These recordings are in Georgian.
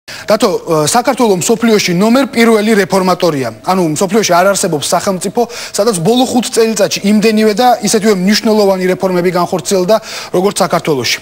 Dato საქართველოს მსოფლიოში ნომერ პირველი რეფორმატორია. ანუ მსოფლიოში არ არსებობს სახელმწიფო, სადაც ბოლო 5 წელიწადში იმდენივე და ისეთივე მნიშვნელოვანი რეფორმები განხორციელდა, როგორც საქართველოში.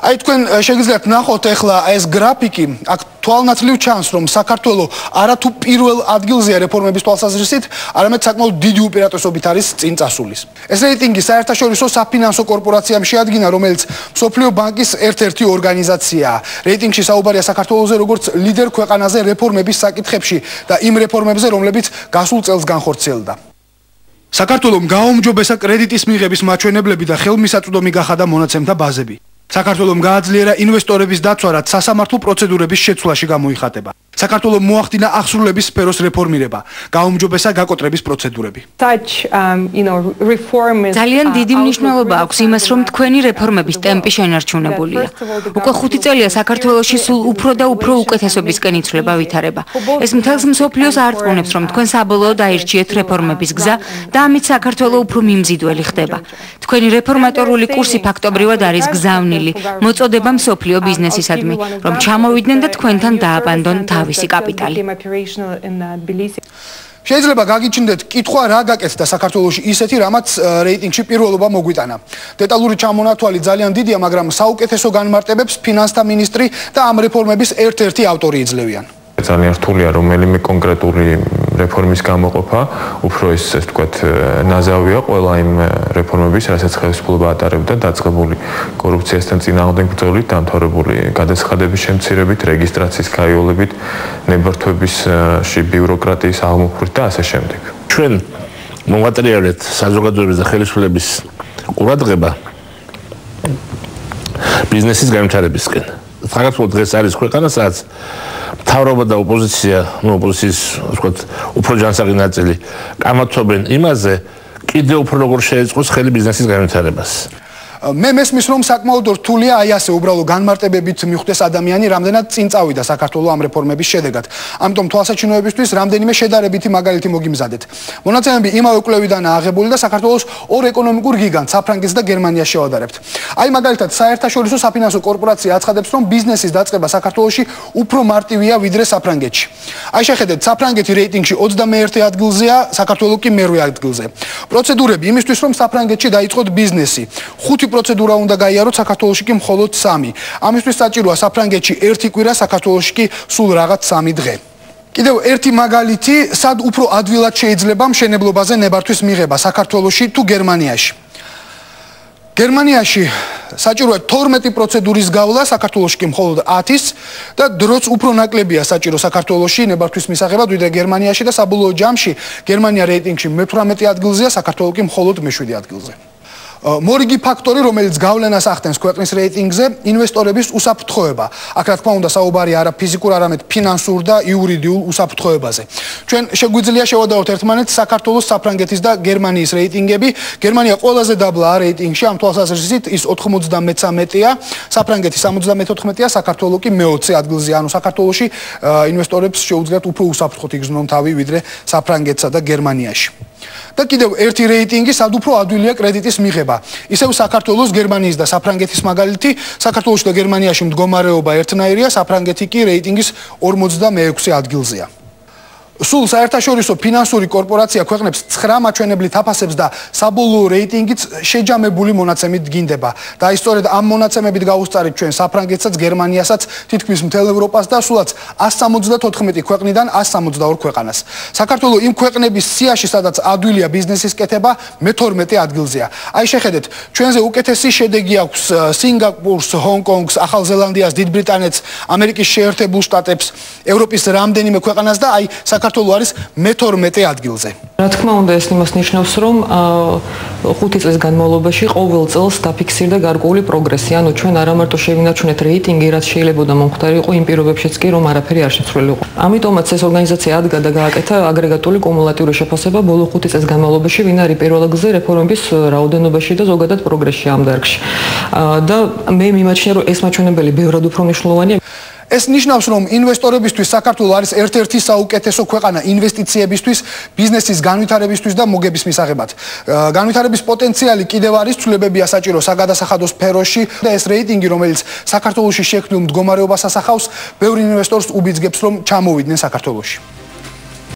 Აი თქვენ შეგიძლიათ ნახოთ ახლა ეს გრაფიკი, აქ თვალნათლივ ჩანს, რომ საქართველოს არათუ პირველ ადგილზეა რეფორმების თვალსაზრისით, არამედ საკმაოდ დიდი უპირატესობით არის წინ წასულის. ეს რეიტინგი საერთაშორისო საფინანსო კორპორაციამ შეადგინა, რომელიც მსოფლიო ბანკის ერთ-ერთი ორგანიზაციაა. რეიტინგში საუბარია საქართველოზე როგორც ლიდერ ქვეყანაზე რეფორმების საკითხებში და იმ რეფორმებზე, რომლებიც გასულ წელს განხორციელდა. საქართველოს გააუმჯობესა კრედიტის მიღების მაჩვენებლები და ხელმისაწვდომი გახადა მონაცემთა ბაზები. საქართველოს გააძლიერა ინვესტორების დაცვა, რაც სასამართლო პროცედურების შეცვლაში გამოიხატება. საქართველოს მოახდინა ახსრულების სფეროს რეფორმირება, გააუმჯობესა გაკოტრების პროცედურები. ძალიან დიდი მნიშვნელობა აქვს იმას, რომ თქვენი რეფორმების ტემპი შენარჩუნებულია. უკვე 5 წელია საქართველოში სულ უფრო და უფრო უკეთესობისკენ იცვლება ვითარება. ეს მთელს მსოფლიოს არწმუნებს, რომ თქვენ საბოლოოდ აირჩიეთ რეფორმების გზა და ამით საქართველოს უფრო მიმზიდველი ხდება. თქვენი რეფორმატორული კურსი ფაქტობრივად არის გზავნილი, მოწოდება მსოფლიო ბიზნესისადმი, რომ ჩამოვიდნენ და თქვენთან დააბანდონ თავისი კაპიტალი. შეიძლება გაგიჩნდეთ კითხვა რა გაკეთდა საქართველოში ისეთი, რამაც რეიტინგში პირველობა მოგვიტანა. დეტალური ჩამონათვალი ძალიან დიდია, მაგრამ საუკეთესო განმარტებებს ფინანსთა მინისტრი და ამ რეფორმების ერთ-ერთი ავტორი იძლევიან. ძალიან რთულია რომელიმე კონკრეტული რეფორმის გამოყოფა, უფრო ესე ვთქვათ, ნაზავია ყველა იმ რეფორმების, რასაც ხელისუფლება ატარებდა, დაწყებული კორუფციასთან წინააღმდეგ ბრძოლით, დამთავრებული გადაცხადების შემცირებით, რეგისტრაციის გაიოლებით, ნებართვებისში ბიუროკრატიის აღმოფხვრით და ასე შემდეგ. ჩვენ მოვატრიალეთ საზოგადოების და ხელისუფლების ყურადღება ბიზნესის განვითარებისკენ. საქართველოს დღეს არის ქვეყანა, სადაც მთავრობა და ოპოზიცია, ოპოზიციის ვთქვათ, უფრო ჯანსაღი ნაწილი კამათობენ იმაზე, კიდევ უფრო როგორ შეეწყოს ხელი ბიზნესის განვითარებას. მე მესმის, რომ საკმაოდ რთულია აი ასე უბრალო განმარტებებით მიხვდეს ადამიანი, რამდენად წინ წავიდა საქართველოს ამ რეფორმების შედეგად. ამიტომ თვალსაჩინოებისთვის რამდენიმე შედარებითი მაგალითი მოგიმზადეთ. მონაცემები იმავე კვლევიდანაა აღებული და საქართველოს ორ ეკონომიკურ გიგანტ საფრანგეთს და გერმანიას შევადარებთ. აი მაგალითად საერთაშორისო საფინანსო კორპორაცია აცხადებს, რომ ბიზნესის დაწყება საქართველოში უფრო მარტივია ვიდრე საფრანგეთში. აი შეხედეთ, საფრანგეთი რეიტინგში 21 ადგილზეა, საქართველოს კი მერვე ადგილზე. პროცედურები იმისთვის, რომ საფრანგეთში დაიწყოთ ბიზნესი. 5 პროცედურა უნდა გაიაროთ, საქართველოში კი მხოლოდ 3. ამისთვის საჭიროა საფრანგეთში 1 კვირა, საქართველოში კი სულ რაღაც 3 დღე. კიდევ ერთი მაგალითი, სად უფრო ადვილად შეიძლება მშენებლობაზე ნებართვის მიღება, საქართველოში თუ გერმანიაში. გერმანიაში საჭიროა 12 პროცედურის გავლა, საქართველოში კი მხოლოდ 10 და დროც უფრო ნაკლებია საჭირო საქართველოში ნებართვის მისაღებად, ვიდრე გერმანიაში და საბოლოო ჯამში გერმანია რეიტინგში მე-18 ადგილზეა, საქართველო კი მხოლოდ მე-7 ადგილზე. მორიგი ფაქტორი, რომელიც გავლენას ახდენს ქვეყნის რეიტინგზე, ინვესტორების უსაფრთხოება. აქ რა თქმა უნდა საუბარია არა ფიზიკურ, არამედ ფინანსურ და იურიდიულ უსაფრთხოებაზე. ჩვენ შეგვიძლია შევადაროთ ერთმანეთს საქართველოს, საფრანგეთის და გერმანიის რეიტინგები. გერმანია ყველაზე დაბლაა რეიტინგში, ამ თვალსაზრისით ის 93-ია, საფრანგეთი 74-ია, საქართველო კი მე-20 ადგილზეა. ანუ საქართველოში ინვესტორებს შეუძლიათ უფრო უსაფრთხოდ იგრძნონ თავი ვიდრე საფრანგეთსა და გერმანიაში. და კიდევ ერთი რეიტინგი, სად უფრო ადვილია კრედიტის მიღება. ისევ საქართველოს, გერმანიის და საფრანგეთის მაგალითი, საქართველოში და გერმანიაში მდგომარეობა ერთნაირია, საფრანგეთი კი რეიტინგის 46 ადგილზეა. სულ საერთაშორისო ფინანსური კორპორაცია ქვეყნებს 9 მაჩვენებლით აფასებს და საბოლოო რეიტინგიც შეჯამებული მონაცემით დგინდება. და ის სწორედ ამ მონაცემებით გავუსწარით ჩვენ საფრანგეთსაც, გერმანიასაც, თითქმის მთელ ევროპას და სულაც 174 ქვეყნიდან 162 ქვეყანას. საქართველოს იმ ქვეყნების სიაში, სადაც ადვილია ბიზნესის კეთება, მე-12 ადგილზეა. აი შეხედეთ, ჩვენზე უკეთესი შედეგი აქვს სინგაპურს, ჰონგ-კონგს, ახალ ზელანდიას, დიდ ბრიტანეთს, ამერიკის შეერთებულ შტატებს, ევროპის რამდენიმე ქვეყანას და აი საქართველოს არის მე-12 ადგილზე. რა თქმა უნდა, ეს იმას ნიშნავს, რომ 5 წლის განმავლობაში ყოველ წელს დაფიქსირდა გარკვეული პროგრესი. ანუ ჩვენ არა მარტო შევინარჩუნეთ რეიტინგი, რაც შეიძლება მომხდარიყო იმ პირობებშიც კი, რომ არაფერი არ შეცვლილიყო. ამიტომაც ეს ორგანიზაცია ადგა და გააკეთა აგრეგატული კუმულატიური შეფასება ბოლო 5 წლის განმავლობაში, ვინ არის პირველ ადგილზე რეფორმების რაოდენობაში და ზოგადად პროგრესში ამ დარგში. და მე მიმაჩნია, რომ ეს მაჩვენებელი ბევრად უფრო მნიშვნელოვანია. ეს ნიშნავს, რომ ინვესტორებისთვის საქართველო არის ერთ-ერთი საუკეთესო ქვეყანა ინვესტიციებისთვის, ბიზნესის განვითარებისთვის და მოგების მისაღებად. განვითარების პოტენციალი კიდევ არის, ცვლილებებია საჭირო საგადასახადო სფეროში და ეს რეიტინგი, რომელიც საქართველოში შექმნილ მდგომარეობას ასახავს, ბევრი ინვესტორს უბიძგებს, რომ ჩამოვიდნენ საქართველოში.